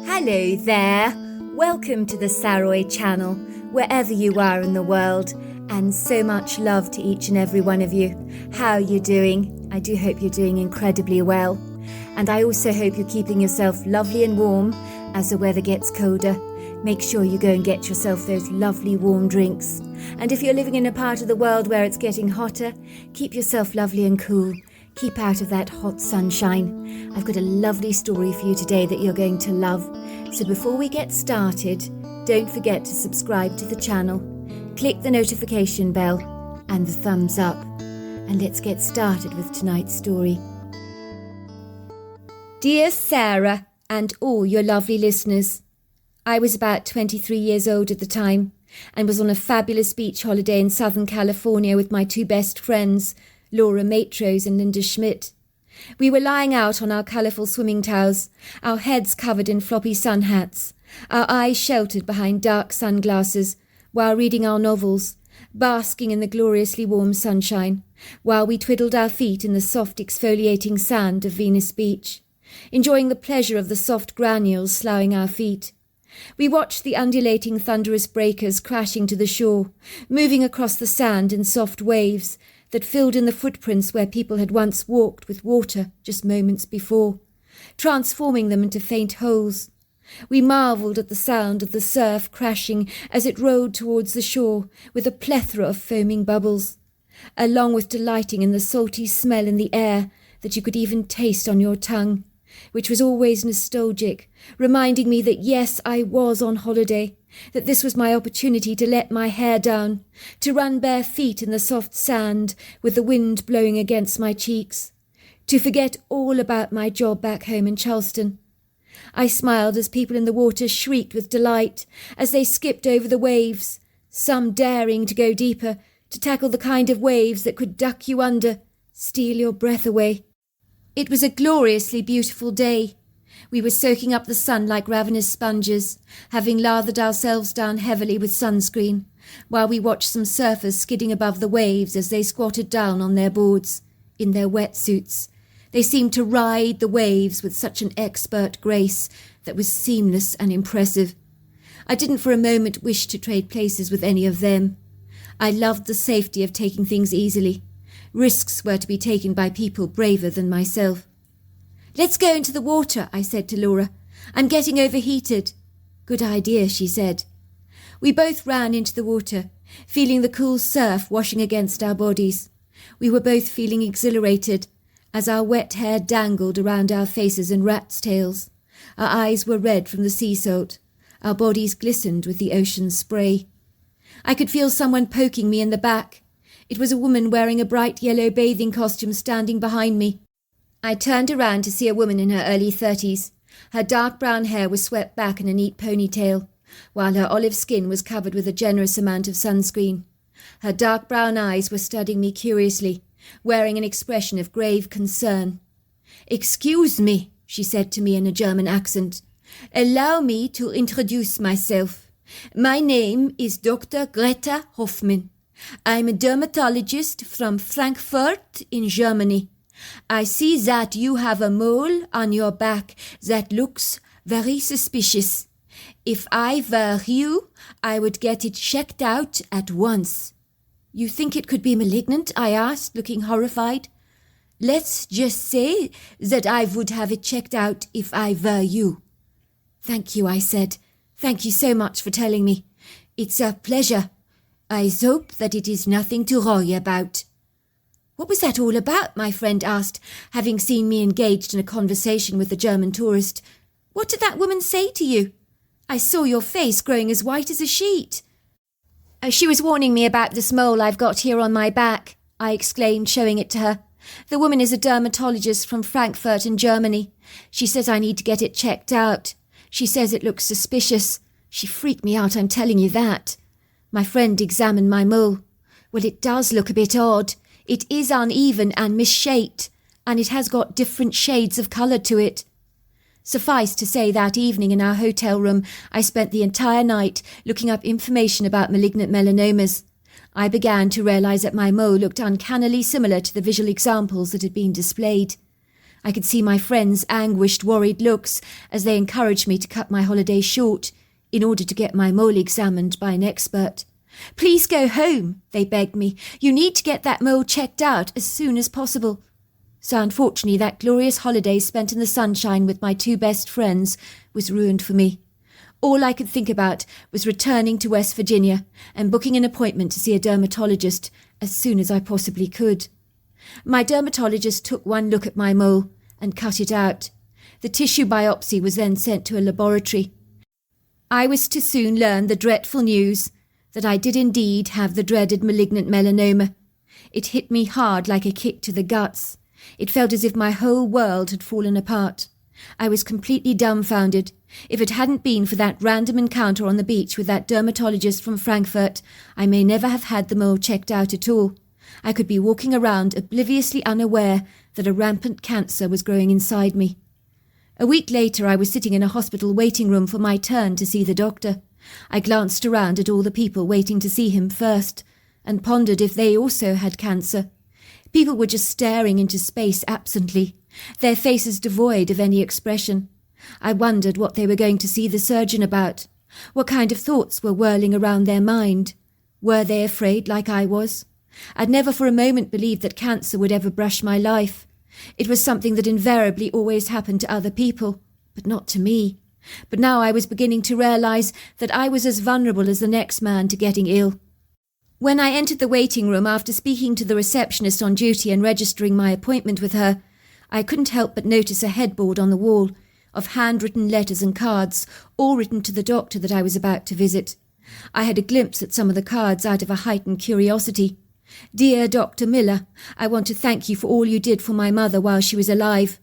Hello there, welcome to the Saroy channel, wherever you are in the world, and so much love to each and every one of you. How are you doing? I do hope you're doing incredibly well, and I also hope you're keeping yourself lovely and warm as the weather gets colder. Make sure you go and get yourself those lovely warm drinks, and if you're living in a part of the world where it's getting hotter, keep yourself lovely and cool. Keep out of that hot sunshine. I've got a lovely story for you today that you're going to love. So before we get started, don't forget to subscribe to the channel, click the notification bell and the thumbs up. And let's get started with tonight's story. Dear Sarah and all your lovely listeners, I was about 23 years old at the time and was on a fabulous beach holiday in Southern California with my two best friends, Laura Matrose and Linda Schmidt. We were lying out on our colourful swimming towels, our heads covered in floppy sun hats, our eyes sheltered behind dark sunglasses, while reading our novels, basking in the gloriously warm sunshine, while we twiddled our feet in the soft exfoliating sand of Venice Beach, enjoying the pleasure of the soft granules sloughing our feet. We watched the undulating thunderous breakers crashing to the shore, moving across the sand in soft waves that filled in the footprints where people had once walked with water just moments before, transforming them into faint holes. We marvelled at the sound of the surf crashing as it rolled towards the shore with a plethora of foaming bubbles, along with delighting in the salty smell in the air that you could even taste on your tongue, which was always nostalgic, reminding me that yes, I was on holiday, that this was my opportunity to let my hair down, to run bare feet in the soft sand with the wind blowing against my cheeks, to forget all about my job back home in Charleston. I smiled as people in the water shrieked with delight as they skipped over the waves, some daring to go deeper, to tackle the kind of waves that could duck you under, steal your breath away. It was a gloriously beautiful day. We were soaking up the sun like ravenous sponges, having lathered ourselves down heavily with sunscreen, while we watched some surfers skidding above the waves as they squatted down on their boards, in their wetsuits. They seemed to ride the waves with such an expert grace that was seamless and impressive. I didn't for a moment wish to trade places with any of them. I loved the safety of taking things easily. Risks were to be taken by people braver than myself. "Let's go into the water," I said to Laura. "I'm getting overheated." "Good idea," she said. We both ran into the water, feeling the cool surf washing against our bodies. We were both feeling exhilarated as our wet hair dangled around our faces in rats' tails. Our eyes were red from the sea salt. Our bodies glistened with the ocean's spray. I could feel someone poking me in the back. It was a woman wearing a bright yellow bathing costume standing behind me. I turned around to see a woman in her early 30s. Her dark brown hair was swept back in a neat ponytail, while her olive skin was covered with a generous amount of sunscreen. Her dark brown eyes were studying me curiously, wearing an expression of grave concern. "Excuse me," she said to me in a German accent. "Allow me to introduce myself. My name is Dr. Greta Hoffmann. I'm a dermatologist from Frankfurt in Germany. I see that you have a mole on your back that looks very suspicious. If I were you, I would get it checked out at once." "You think it could be malignant?" I asked, looking horrified. "Let's just say that I would have it checked out if I were you." "Thank you," I said. "Thank you so much for telling me. It's a pleasure. I hope that it is nothing to worry about." "What was that all about?" my friend asked, having seen me engaged in a conversation with the German tourist. "What did that woman say to you? I saw your face growing as white as a sheet." "She was warning me about this mole I've got here on my back," I exclaimed, showing it to her. "The woman is a dermatologist from Frankfurt in Germany. She says I need to get it checked out. She says it looks suspicious. She freaked me out, I'm telling you that." My friend examined my mole. "Well, it does look a bit odd. It is uneven and misshaped, and it has got different shades of colour to it." Suffice to say, that evening in our hotel room, I spent the entire night looking up information about malignant melanomas. I began to realise that my mole looked uncannily similar to the visual examples that had been displayed. I could see my friends' anguished, worried looks as they encouraged me to cut my holiday short in order to get my mole examined by an expert. "Please go home," they begged me. "You need to get that mole checked out as soon as possible." So unfortunately that glorious holiday spent in the sunshine with my two best friends was ruined for me. All I could think about was returning to West Virginia and booking an appointment to see a dermatologist as soon as I possibly could. My dermatologist took one look at my mole and cut it out. The tissue biopsy was then sent to a laboratory. I was to soon learn the dreadful news that I did indeed have the dreaded malignant melanoma. It hit me hard like a kick to the guts. It felt as if my whole world had fallen apart. I was completely dumbfounded. If it hadn't been for that random encounter on the beach with that dermatologist from Frankfurt, I may never have had the mole checked out at all. I could be walking around obliviously unaware that a rampant cancer was growing inside me. A week later, I was sitting in a hospital waiting room for my turn to see the doctor. I glanced around at all the people waiting to see him first, and pondered if they also had cancer. People were just staring into space absently, their faces devoid of any expression. I wondered what they were going to see the surgeon about. What kind of thoughts were whirling around their mind? Were they afraid like I was? I'd never for a moment believed that cancer would ever brush my life. It was something that invariably always happened to other people, but not to me. But now I was beginning to realize that I was as vulnerable as the next man to getting ill. When I entered the waiting room after speaking to the receptionist on duty and registering my appointment with her, I couldn't help but notice a headboard on the wall of handwritten letters and cards, all written to the doctor that I was about to visit. I had a glimpse at some of the cards out of a heightened curiosity. "Dear Dr. Miller, I want to thank you for all you did for my mother while she was alive."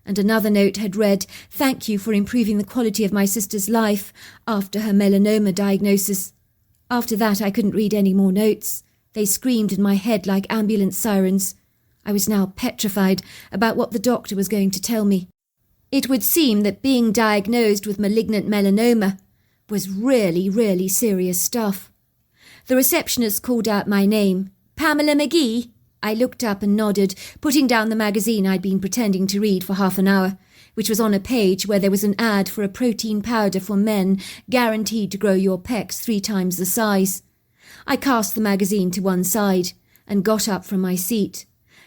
And another note had read, "Thank you for improving the quality of my sister's life after her melanoma diagnosis." After that, I couldn't read any more notes. They screamed in my head like ambulance sirens. I was now petrified about what the doctor was going to tell me. It would seem that being diagnosed with malignant melanoma was really, really serious stuff. The receptionist called out my name. "Pamela McGee?" I looked up and nodded, putting down the magazine I'd been pretending to read for half an hour, which was on a page where there was an ad for a protein powder for men guaranteed to grow your pecs 3 times the size. I cast the magazine to one side and got up from my seat.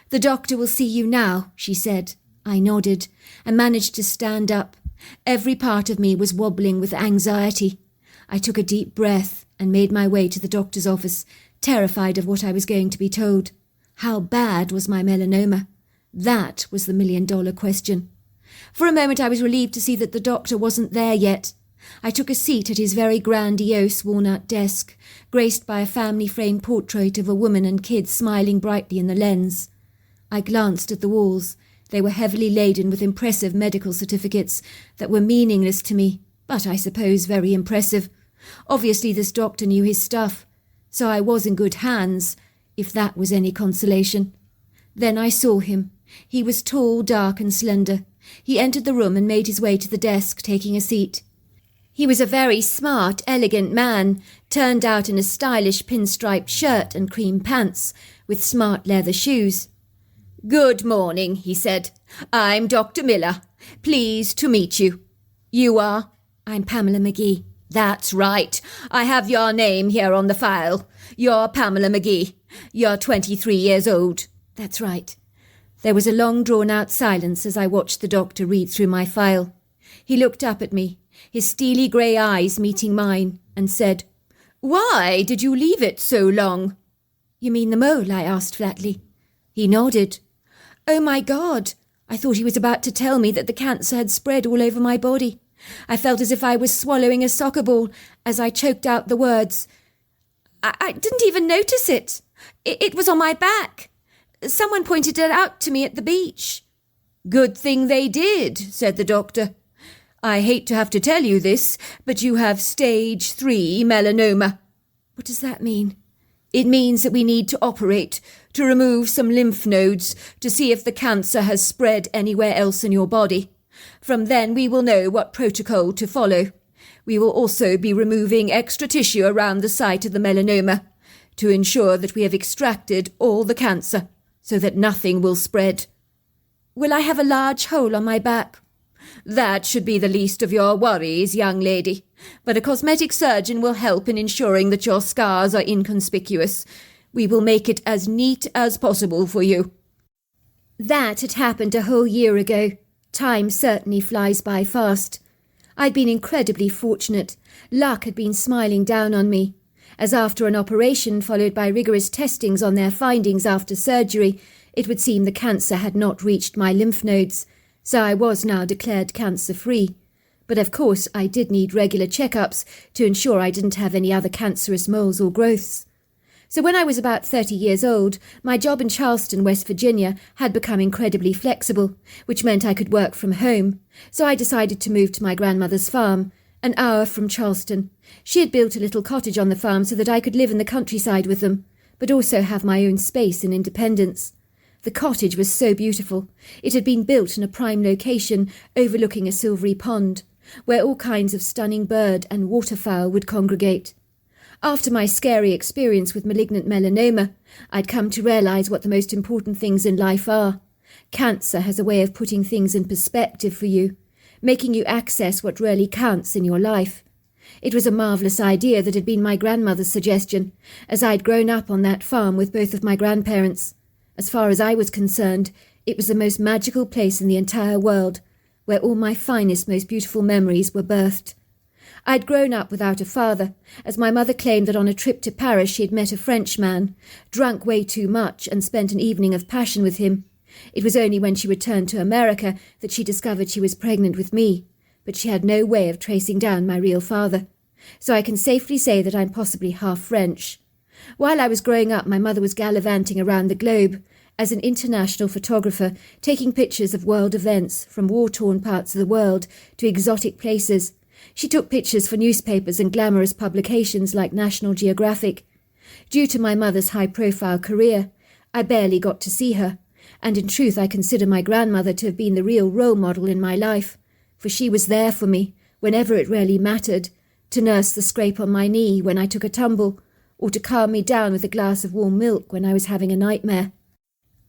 "The doctor will see you now," she said. I nodded and managed to stand up. Every part of me was wobbling with anxiety. I took a deep breath and made my way to the doctor's office, terrified of what I was going to be told. How bad was my melanoma? That was the million-dollar question. For a moment I was relieved to see that the doctor wasn't there yet. I took a seat at his very grandiose walnut desk, graced by a family-framed portrait of a woman and kids smiling brightly in the lens. I glanced at the walls. They were heavily laden with impressive medical certificates that were meaningless to me, but I suppose very impressive. Obviously this doctor knew his stuff, so I was in good hands, if that was any consolation. Then I saw him. He was tall, dark and slender. He entered the room and made his way to the desk, taking a seat. He was a very smart, elegant man, turned out in a stylish pinstriped shirt and cream pants, with smart leather shoes. "Good morning," he said. "I'm Dr. Miller. Pleased to meet you." "You are?" "I'm Pamela McGee." "That's right. I have your name here on the file. You're Pamela McGee. You're 23 years old." "That's right." There was a long drawn-out silence as I watched the doctor read through my file. He looked up at me, his steely grey eyes meeting mine, and said, "Why did you leave it so long?" "You mean the mole?" I asked flatly. He nodded. Oh my God! I thought he was about to tell me that the cancer had spread all over my body. I felt as if I was swallowing a soccer ball as I choked out the words. I didn't even notice it. It was on my back. Someone pointed it out to me at the beach. "Good thing they did," said the doctor. "I hate to have to tell you this, but you have stage 3 melanoma." "What does that mean?" "It means that we need to operate to remove some lymph nodes to see if the cancer has spread anywhere else in your body. From then we will know what protocol to follow. We will also be removing extra tissue around the site of the melanoma to ensure that we have extracted all the cancer so that nothing will spread." Will I have a large hole on my back?" "That should be the least of your worries, young lady, but a cosmetic surgeon will help in ensuring that your scars are inconspicuous. We will make it as neat as possible for you." That had happened a whole year ago. Time certainly flies by fast. I'd been incredibly fortunate. Luck had been smiling down on me, as after an operation followed by rigorous testings on their findings after surgery, it would seem the cancer had not reached my lymph nodes, so I was now declared cancer-free. But of course I did need regular checkups to ensure I didn't have any other cancerous moles or growths. So when I was about 30 years old, my job in Charleston, West Virginia, had become incredibly flexible, which meant I could work from home. So I decided to move to my grandmother's farm, an hour from Charleston. She had built a little cottage on the farm so that I could live in the countryside with them, but also have my own space and independence. The cottage was so beautiful. It had been built in a prime location overlooking a silvery pond, where all kinds of stunning bird and waterfowl would congregate. After my scary experience with malignant melanoma, I'd come to realize what the most important things in life are. Cancer has a way of putting things in perspective for you, making you access what really counts in your life. It was a marvelous idea that had been my grandmother's suggestion, as I'd grown up on that farm with both of my grandparents. As far as I was concerned, it was the most magical place in the entire world, where all my finest, most beautiful memories were birthed. I'd grown up without a father, as my mother claimed that on a trip to Paris she had met a Frenchman, drunk way too much, and spent an evening of passion with him. It was only when she returned to America that she discovered she was pregnant with me, but she had no way of tracing down my real father. So I can safely say that I'm possibly half French. While I was growing up, my mother was gallivanting around the globe as an international photographer, taking pictures of world events from war-torn parts of the world to exotic places. She took pictures for newspapers and glamorous publications like National Geographic. Due to my mother's high-profile career, I barely got to see her, and in truth I consider my grandmother to have been the real role model in my life, for she was there for me whenever it really mattered, to nurse the scrape on my knee when I took a tumble, or to calm me down with a glass of warm milk when I was having a nightmare.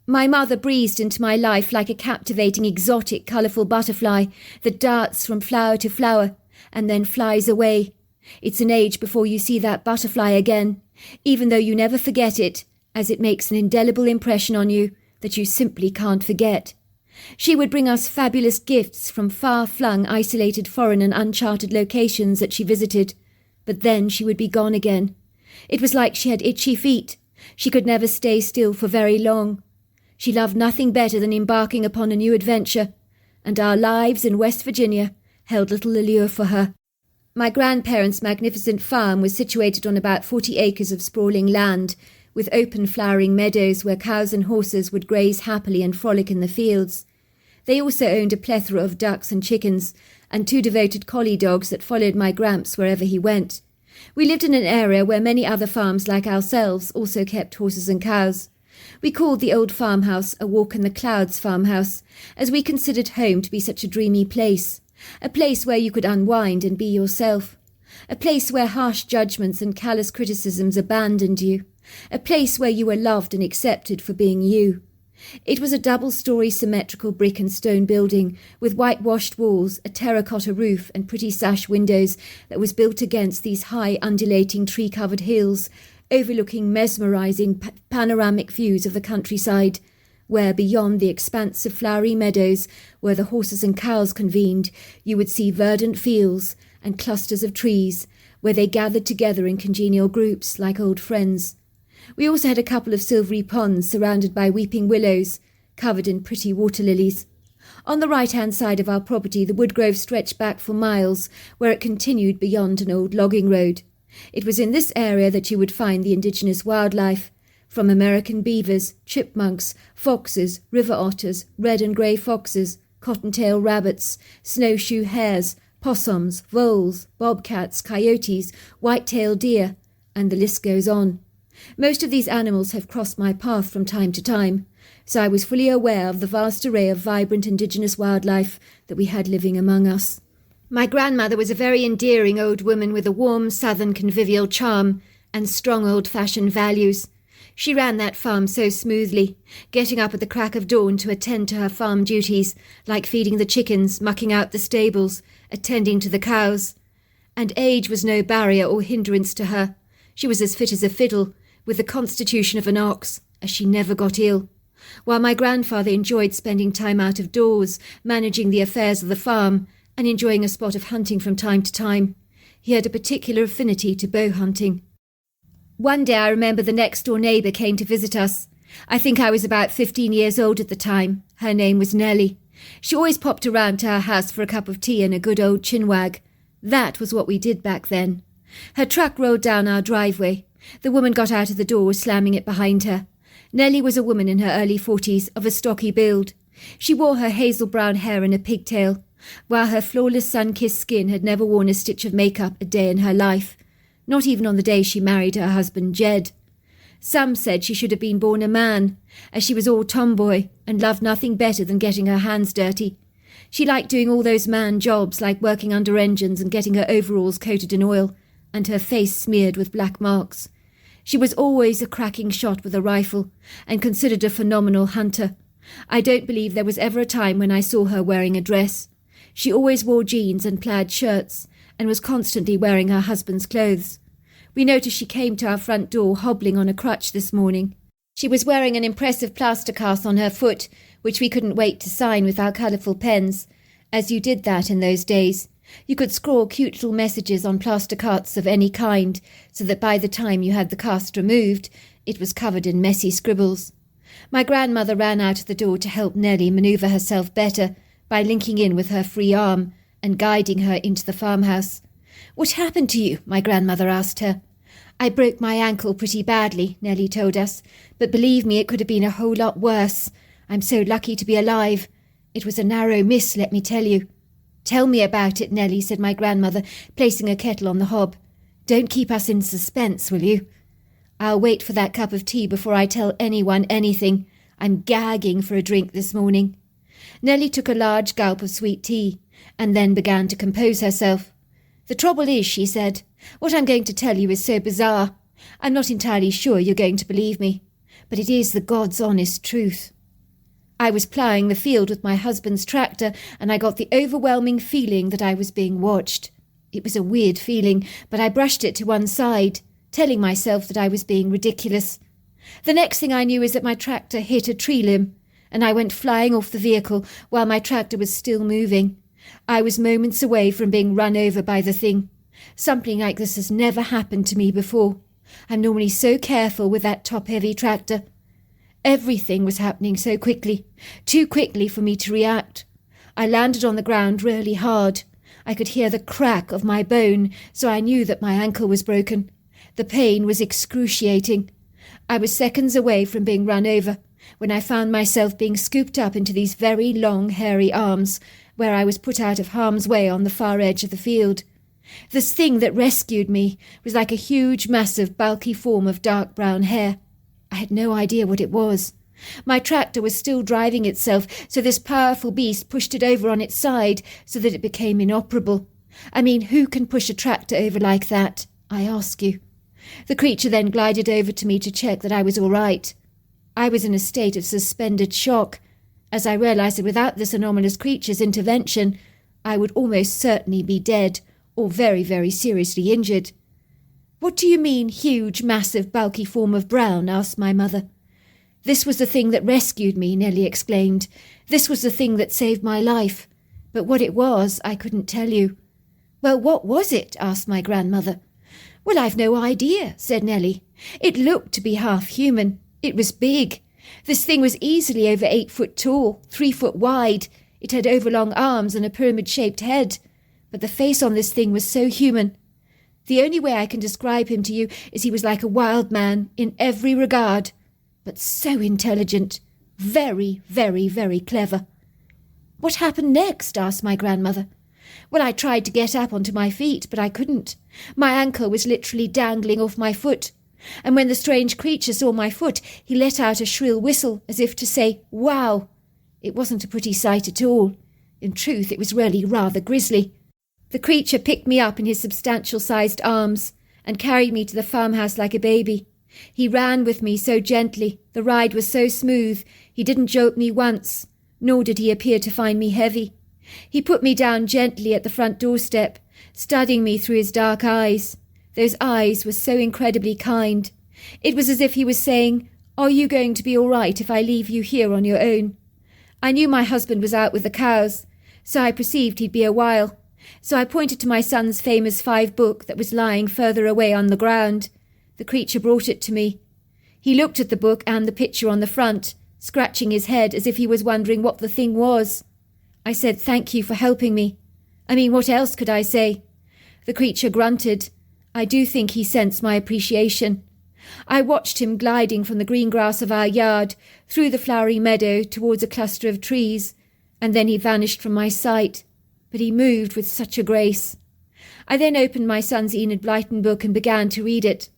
My mother breezed into my life like a captivating, exotic, colourful butterfly that darts from flower to flower and then flies away. It's an age before you see that butterfly again, even though you never forget it, as it makes an indelible impression on you that you simply can't forget. She would bring us fabulous gifts from far-flung, isolated foreign and uncharted locations that she visited, but then she would be gone again. It was like she had itchy feet. She could never stay still for very long. She loved nothing better than embarking upon a new adventure, and our lives in West Virginia held little allure for her. My grandparents' magnificent farm was situated on about 40 acres of sprawling land, with open flowering meadows where cows and horses would graze happily and frolic in the fields. They also owned a plethora of ducks and chickens, and 2 devoted collie dogs that followed my Gramps wherever he went. We lived in an area where many other farms like ourselves also kept horses and cows. We called the old farmhouse a walk in the clouds farmhouse, as we considered home to be such a dreamy place. A place where you could unwind and be yourself. A place where harsh judgments and callous criticisms abandoned you. A place where you were loved and accepted for being you. It was a double-story symmetrical brick and stone building with whitewashed walls, a terracotta roof and pretty sash windows that was built against these high undulating tree-covered hills, overlooking mesmerizing panoramic views of the countryside, where beyond the expanse of flowery meadows where the horses and cows convened, you would see verdant fields and clusters of trees, where they gathered together in congenial groups like old friends. We also had a couple of silvery ponds surrounded by weeping willows, covered in pretty water lilies. On the right-hand side of our property, the woodgrove stretched back for miles, where it continued beyond an old logging road. It was in this area that you would find the indigenous wildlife, from American beavers, chipmunks, foxes, river otters, red and grey foxes, cottontail rabbits, snowshoe hares, possums, voles, bobcats, coyotes, white-tailed deer, and the list goes on. Most of these animals have crossed my path from time to time, so I was fully aware of the vast array of vibrant indigenous wildlife that we had living among us. My grandmother was a very endearing old woman with a warm southern convivial charm and strong old-fashioned values. She ran that farm so smoothly, getting up at the crack of dawn to attend to her farm duties, like feeding the chickens, mucking out the stables, attending to the cows. And age was no barrier or hindrance to her. She was as fit as a fiddle, with the constitution of an ox, as she never got ill. While my grandfather enjoyed spending time out of doors, managing the affairs of the farm, and enjoying a spot of hunting from time to time, he had a particular affinity to bow hunting. One day I remember the next-door neighbour came to visit us. I think I was about 15 years old at the time. Her name was Nellie. She always popped around to our house for a cup of tea and a good old chinwag. That was what we did back then. Her truck rolled down our driveway. The woman got out of the door, slamming it behind her. Nellie was a woman in her early 40s, of a stocky build. She wore her hazel-brown hair in a pigtail, while her flawless sun-kissed skin had never worn a stitch of makeup a day in her life. Not even on the day she married her husband Jed. Some said she should have been born a man, as she was all tomboy and loved nothing better than getting her hands dirty. She liked doing all those man jobs like working under engines and getting her overalls coated in oil, and her face smeared with black marks. She was always a cracking shot with a rifle, and considered a phenomenal hunter. I don't believe there was ever a time when I saw her wearing a dress. She always wore jeans and plaid shirts, and was constantly wearing her husband's clothes. We noticed she came to our front door hobbling on a crutch this morning. She was wearing an impressive plaster cast on her foot, which we couldn't wait to sign with our colourful pens, as you did that in those days. You could scrawl cute little messages on plaster casts of any kind, so that by the time you had the cast removed, it was covered in messy scribbles. My grandmother ran out of the door to help Nellie manoeuvre herself better by linking in with her free arm and guiding her into the farmhouse. "What happened to you?" my grandmother asked her. "I broke my ankle pretty badly," Nellie told us, "but believe me, it could have been a whole lot worse. I'm so lucky to be alive. It was a narrow miss, let me tell you." "Tell me about it, Nellie," said my grandmother, placing a kettle on the hob. "Don't keep us in suspense, will you?" "I'll wait for that cup of tea before I tell anyone anything. I'm gagging for a drink this morning." Nellie took a large gulp of sweet tea, and then began to compose herself. "The trouble is," she said, "what I'm going to tell you is so bizarre. I'm not entirely sure you're going to believe me, but it is the God's honest truth. I was ploughing the field with my husband's tractor, and I got the overwhelming feeling that I was being watched. It was a weird feeling, but I brushed it to one side, telling myself that I was being ridiculous. The next thing I knew is that my tractor hit a tree limb, and I went flying off the vehicle while my tractor was still moving. I was moments away from being run over by the thing. Something like this has never happened to me before. I'm normally so careful with that top-heavy tractor. Everything was happening so quickly, too quickly for me to react. I landed on the ground really hard. I could hear the crack of my bone, so I knew that my ankle was broken. The pain was excruciating. I was seconds away from being run over when I found myself being scooped up into these very long, hairy arms, where I was put out of harm's way on the far edge of the field. This thing that rescued me was like a huge, massive, bulky form of dark brown hair. I had no idea what it was. My tractor was still driving itself, so this powerful beast pushed it over on its side so that it became inoperable. I mean, who can push a tractor over like that, I ask you? The creature then glided over to me to check that I was all right. I was in a state of suspended shock, as I realized that without this anomalous creature's intervention, I would almost certainly be dead or very, very seriously injured. "What do you mean, huge, massive, bulky form of brown?" asked my mother. "This was the thing that rescued me," Nellie exclaimed. "This was the thing that saved my life. But what it was, I couldn't tell you." "Well, what was it?" asked my grandmother. "Well, I've no idea," said Nellie. "It looked to be half human. It was big. This thing was easily over 8 foot tall, 3 foot wide. It had overlong arms and a pyramid-shaped head. But the face on this thing was so human. The only way I can describe him to you is he was like a wild man in every regard, but so intelligent, very, very, very clever." "What happened next?" asked my grandmother. "Well, I tried to get up onto my feet, but I couldn't. My ankle was literally dangling off my foot. And when the strange creature saw my foot, he let out a shrill whistle, as if to say, 'Wow!' It wasn't a pretty sight at all. In truth, it was really rather grisly. The creature picked me up in his substantial-sized arms and carried me to the farmhouse like a baby. He ran with me so gently, the ride was so smooth, he didn't jolt me once, nor did he appear to find me heavy. He put me down gently at the front doorstep, studying me through his dark eyes. Those eyes were so incredibly kind. It was as if he was saying, "Are you going to be all right if I leave you here on your own?" I knew my husband was out with the cows, so I perceived he'd be a while. So I pointed to my son's famous 5 book that was lying further away on the ground. The creature brought it to me. He looked at the book and the picture on the front, scratching his head as if he was wondering what the thing was. I said, "Thank you for helping me." I mean, what else could I say? The creature grunted. I do think he sensed my appreciation. I watched him gliding from the green grass of our yard, through the flowery meadow towards a cluster of trees, and then he vanished from my sight. But he moved with such a grace. I then opened my son's Enid Blyton book and began to read it.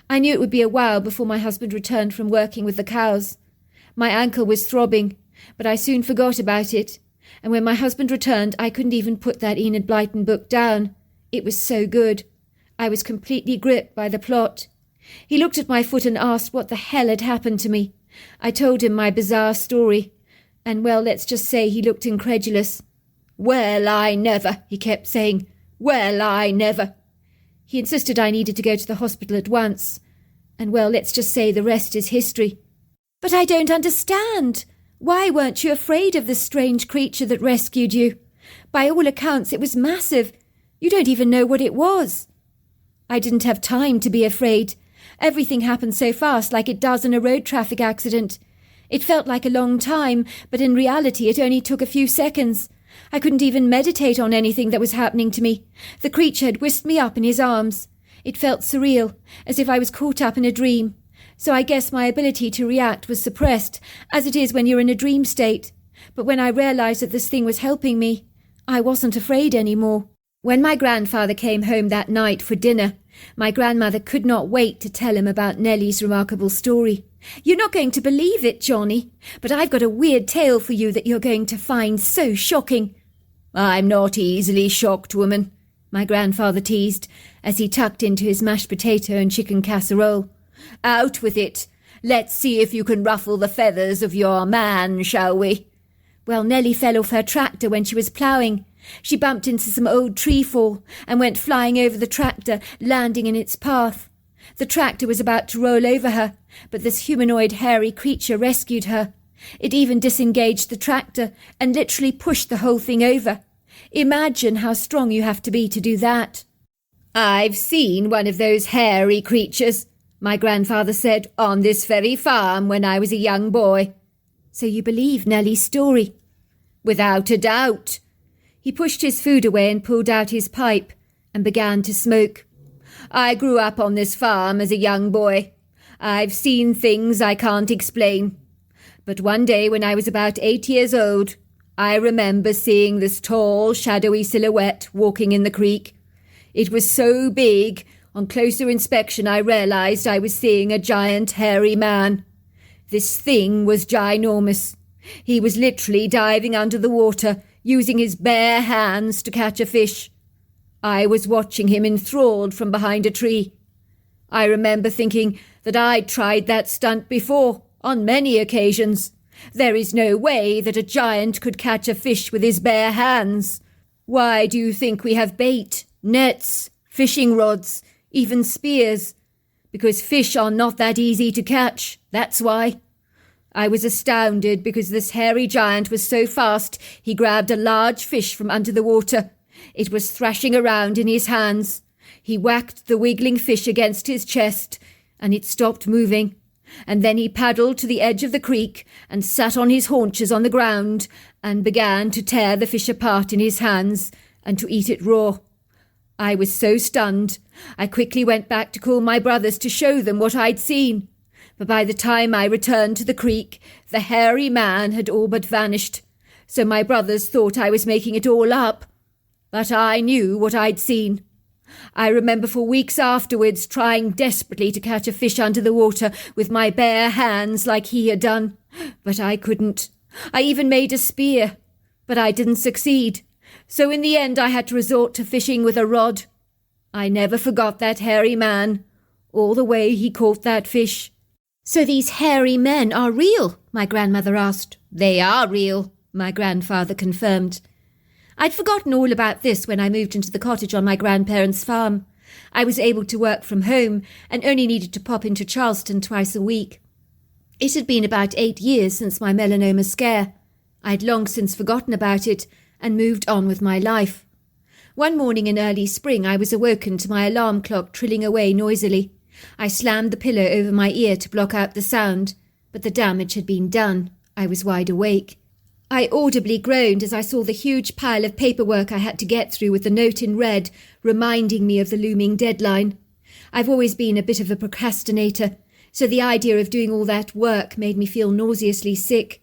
I knew it would be a while before my husband returned from working with the cows. My ankle was throbbing, but I soon forgot about it, and when my husband returned I couldn't even put that Enid Blyton book down. It was so good. I was completely gripped by the plot. He looked at my foot and asked what the hell had happened to me. I told him my bizarre story, and well, let's just say he looked incredulous. "Well, I never," he kept saying. "Well, I never." He insisted I needed to go to the hospital at once, and well, let's just say the rest is history. "But I don't understand. Why weren't you afraid of this strange creature that rescued you? By all accounts, it was massive. You don't even know what it was." I didn't have time to be afraid. Everything happened so fast, like it does in a road traffic accident. It felt like a long time, but in reality it only took a few seconds. I couldn't even meditate on anything that was happening to me. The creature had whisked me up in his arms. It felt surreal, as if I was caught up in a dream. So I guess my ability to react was suppressed, as it is when you're in a dream state. But when I realized that this thing was helping me, I wasn't afraid anymore. When my grandfather came home that night for dinner, my grandmother could not wait to tell him about Nellie's remarkable story. "You're not going to believe it, Johnny, but I've got a weird tale for you that you're going to find so shocking." "I'm not easily shocked, woman," my grandfather teased, as he tucked into his mashed potato and chicken casserole. "Out with it. Let's see if you can ruffle the feathers of your man, shall we?" Well, Nellie fell off her tractor when she was ploughing. She bumped into some old tree fall and went flying over the tractor, landing in its path. The tractor was about to roll over her, but this humanoid hairy creature rescued her. It even disengaged the tractor and literally pushed the whole thing over. Imagine how strong you have to be to do that. "I've seen one of those hairy creatures," my grandfather said, "on this very farm when I was a young boy." "So you believe Nellie's story?" "Without a doubt." He pushed his food away and pulled out his pipe and began to smoke. "I grew up on this farm as a young boy. I've seen things I can't explain. But one day when I was about 8 years old, I remember seeing this tall, shadowy silhouette walking in the creek. It was so big, on closer inspection I realized I was seeing a giant hairy man. This thing was ginormous. He was literally diving under the water, using his bare hands to catch a fish. I was watching him enthralled from behind a tree. I remember thinking that I'd tried that stunt before, on many occasions. There is no way that a giant could catch a fish with his bare hands. Why do you think we have bait, nets, fishing rods, even spears? Because fish are not that easy to catch, that's why. I was astounded because this hairy giant was so fast he grabbed a large fish from under the water. It was thrashing around in his hands. He whacked the wiggling fish against his chest, and it stopped moving. And then he paddled to the edge of the creek and sat on his haunches on the ground and began to tear the fish apart in his hands and to eat it raw. I was so stunned, I quickly went back to call my brothers to show them what I'd seen. But by the time I returned to the creek, the hairy man had all but vanished, so my brothers thought I was making it all up. But I knew what I'd seen. I remember for weeks afterwards trying desperately to catch a fish under the water with my bare hands like he had done, but I couldn't. I even made a spear, but I didn't succeed. So in the end I had to resort to fishing with a rod. I never forgot that hairy man, all the way he caught that fish." "So these hairy men are real?" my grandmother asked. "They are real," my grandfather confirmed. I'd forgotten all about this when I moved into the cottage on my grandparents' farm. I was able to work from home and only needed to pop into Charleston twice a week. It had been about 8 years since my melanoma scare. I'd long since forgotten about it and moved on with my life. One morning in early spring I was awoken to my alarm clock trilling away noisily. I slammed the pillow over my ear to block out the sound, but the damage had been done. I was wide awake. I audibly groaned as I saw the huge pile of paperwork I had to get through with the note in red reminding me of the looming deadline. I've always been a bit of a procrastinator, so the idea of doing all that work made me feel nauseously sick.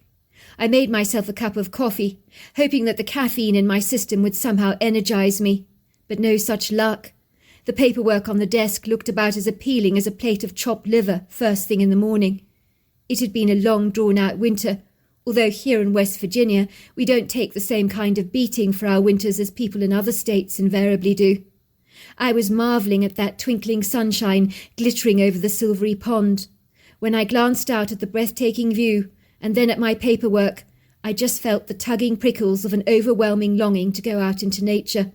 I made myself a cup of coffee, hoping that the caffeine in my system would somehow energize me, but no such luck. The paperwork on the desk looked about as appealing as a plate of chopped liver first thing in the morning. It had been a long drawn-out winter, although here in West Virginia we don't take the same kind of beating for our winters as people in other states invariably do. I was marvelling at that twinkling sunshine glittering over the silvery pond. When I glanced out at the breathtaking view, and then at my paperwork, I just felt the tugging prickles of an overwhelming longing to go out into nature.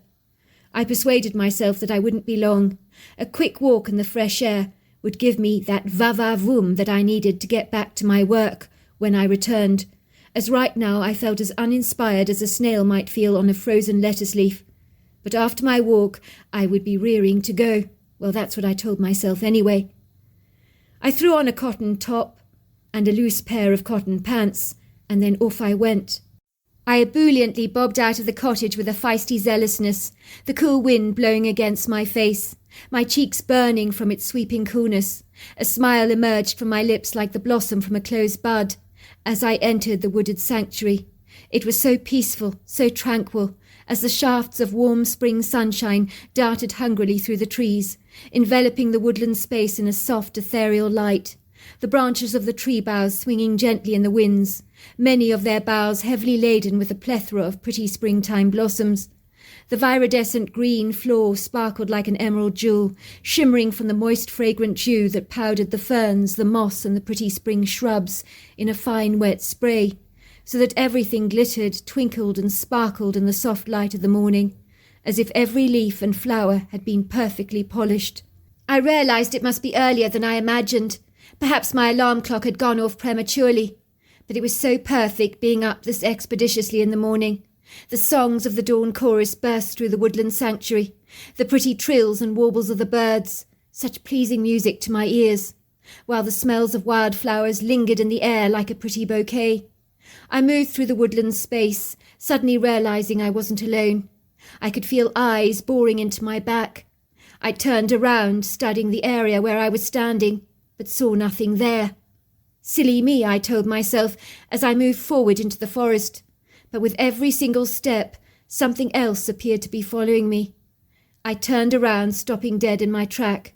I persuaded myself that I wouldn't be long. A quick walk in the fresh air would give me that va-va-voom that I needed to get back to my work when I returned, as right now I felt as uninspired as a snail might feel on a frozen lettuce leaf. But after my walk, I would be rearing to go. Well, that's what I told myself anyway. I threw on a cotton top and a loose pair of cotton pants, and then off I went. I ebulliently bobbed out of the cottage with a feisty zealousness, the cool wind blowing against my face, my cheeks burning from its sweeping coolness. A smile emerged from my lips like the blossom from a closed bud as I entered the wooded sanctuary. It was so peaceful, so tranquil, as the shafts of warm spring sunshine darted hungrily through the trees, enveloping the woodland space in a soft ethereal light. The branches of the tree boughs swinging gently in the winds, many of their boughs heavily laden with a plethora of pretty springtime blossoms. The viridescent green floor sparkled like an emerald jewel, shimmering from the moist fragrant dew that powdered the ferns, the moss and the pretty spring shrubs in a fine wet spray, so that everything glittered, twinkled and sparkled in the soft light of the morning, as if every leaf and flower had been perfectly polished. I realized it must be earlier than I imagined. Perhaps my alarm clock had gone off prematurely, but it was so perfect being up this expeditiously in the morning. The songs of the dawn chorus burst through the woodland sanctuary, the pretty trills and warbles of the birds, such pleasing music to my ears, while the smells of wildflowers lingered in the air like a pretty bouquet. I moved through the woodland space, suddenly realizing I wasn't alone. I could feel eyes boring into my back. I turned around, studying the area where I was standing, but saw nothing there. Silly me, I told myself, as I moved forward into the forest. But with every single step, something else appeared to be following me. I turned around, stopping dead in my track.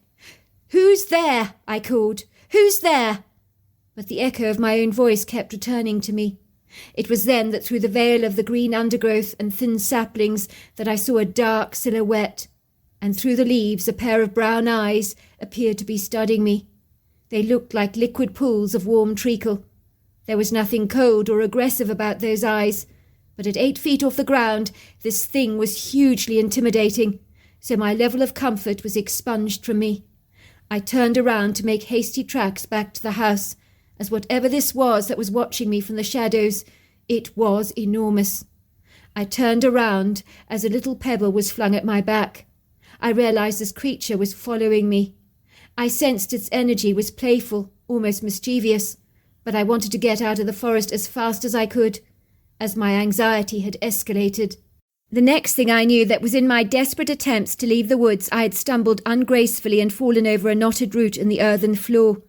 "Who's there?" I called. "Who's there?" But the echo of my own voice kept returning to me. It was then that through the veil of the green undergrowth and thin saplings that I saw a dark silhouette, and through the leaves a pair of brown eyes appeared to be studying me. They looked like liquid pools of warm treacle. There was nothing cold or aggressive about those eyes, but at 8 feet off the ground, this thing was hugely intimidating, so my level of comfort was expunged from me. I turned around to make hasty tracks back to the house, as whatever this was that was watching me from the shadows, it was enormous. I turned around as a little pebble was flung at my back. I realized this creature was following me. I sensed its energy was playful, almost mischievous, but I wanted to get out of the forest as fast as I could, as my anxiety had escalated. The next thing I knew, that was in my desperate attempts to leave the woods, I had stumbled ungracefully and fallen over a knotted root in the earthen floor.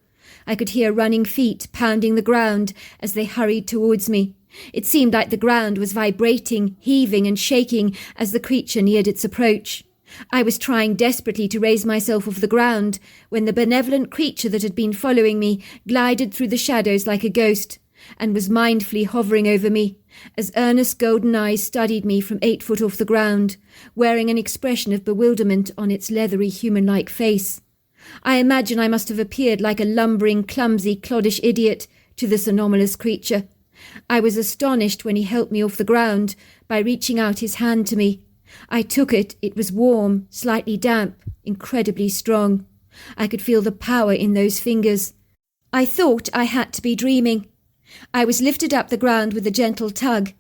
I could hear running feet pounding the ground as they hurried towards me. It seemed like the ground was vibrating, heaving and shaking as the creature neared its approach. I was trying desperately to raise myself off the ground when the benevolent creature that had been following me glided through the shadows like a ghost, and was mindfully hovering over me, as earnest golden eyes studied me from 8 foot off the ground, wearing an expression of bewilderment on its leathery human-like face. I imagine I must have appeared like a lumbering, clumsy, cloddish idiot to this anomalous creature. I was astonished when he helped me off the ground by reaching out his hand to me. I took it. It was warm, slightly damp, incredibly strong. I could feel the power in those fingers. I thought I had to be dreaming. I was lifted up the ground with a gentle tug.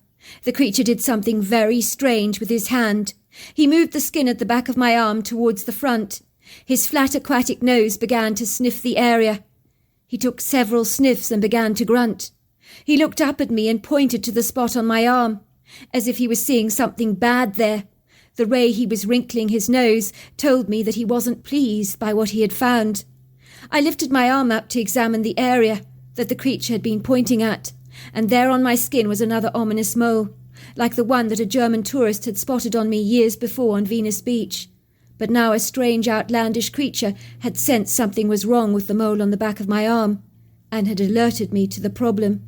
The creature did something very strange with his hand. He moved the skin at the back of my arm towards the front. His flat aquatic nose began to sniff the area. He took several sniffs and began to grunt. He looked up at me and pointed to the spot on my arm, as if he was seeing something bad there. The way he was wrinkling his nose told me that he wasn't pleased by what he had found. I lifted my arm up to examine the area that the creature had been pointing at, and there on my skin was another ominous mole, like the one that a German tourist had spotted on me years before on Venice Beach. But now a strange, outlandish creature had sensed something was wrong with the mole on the back of my arm, and had alerted me to the problem.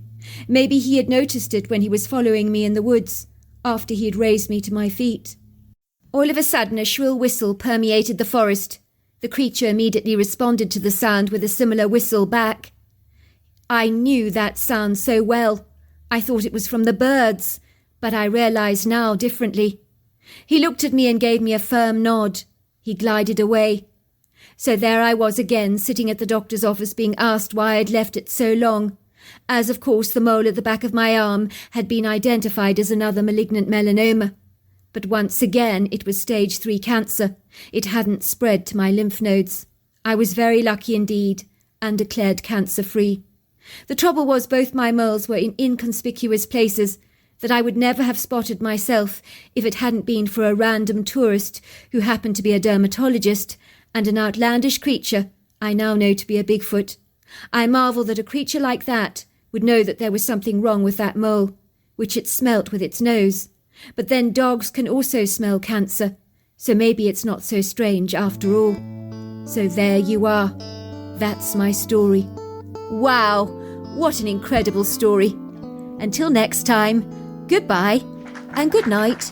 Maybe he had noticed it when he was following me in the woods, after he had raised me to my feet. All of a sudden a shrill whistle permeated the forest. The creature immediately responded to the sound with a similar whistle back. I knew that sound so well. I thought it was from the birds, but I realized now differently. He looked at me and gave me a firm nod. He glided away. So there I was again, sitting at the doctor's office being asked why I'd left it so long, as of course the mole at the back of my arm had been identified as another malignant melanoma. But once again it was stage 3 cancer. It hadn't spread to my lymph nodes. I was very lucky indeed, and declared cancer-free. The trouble was both my moles were in inconspicuous places that I would never have spotted myself if it hadn't been for a random tourist who happened to be a dermatologist and an outlandish creature I now know to be a Bigfoot. I marvel that a creature like that would know that there was something wrong with that mole, which it smelt with its nose. But then dogs can also smell cancer, so maybe it's not so strange after all. So there you are. That's my story. Wow, what an incredible story. Until next time, goodbye and good night.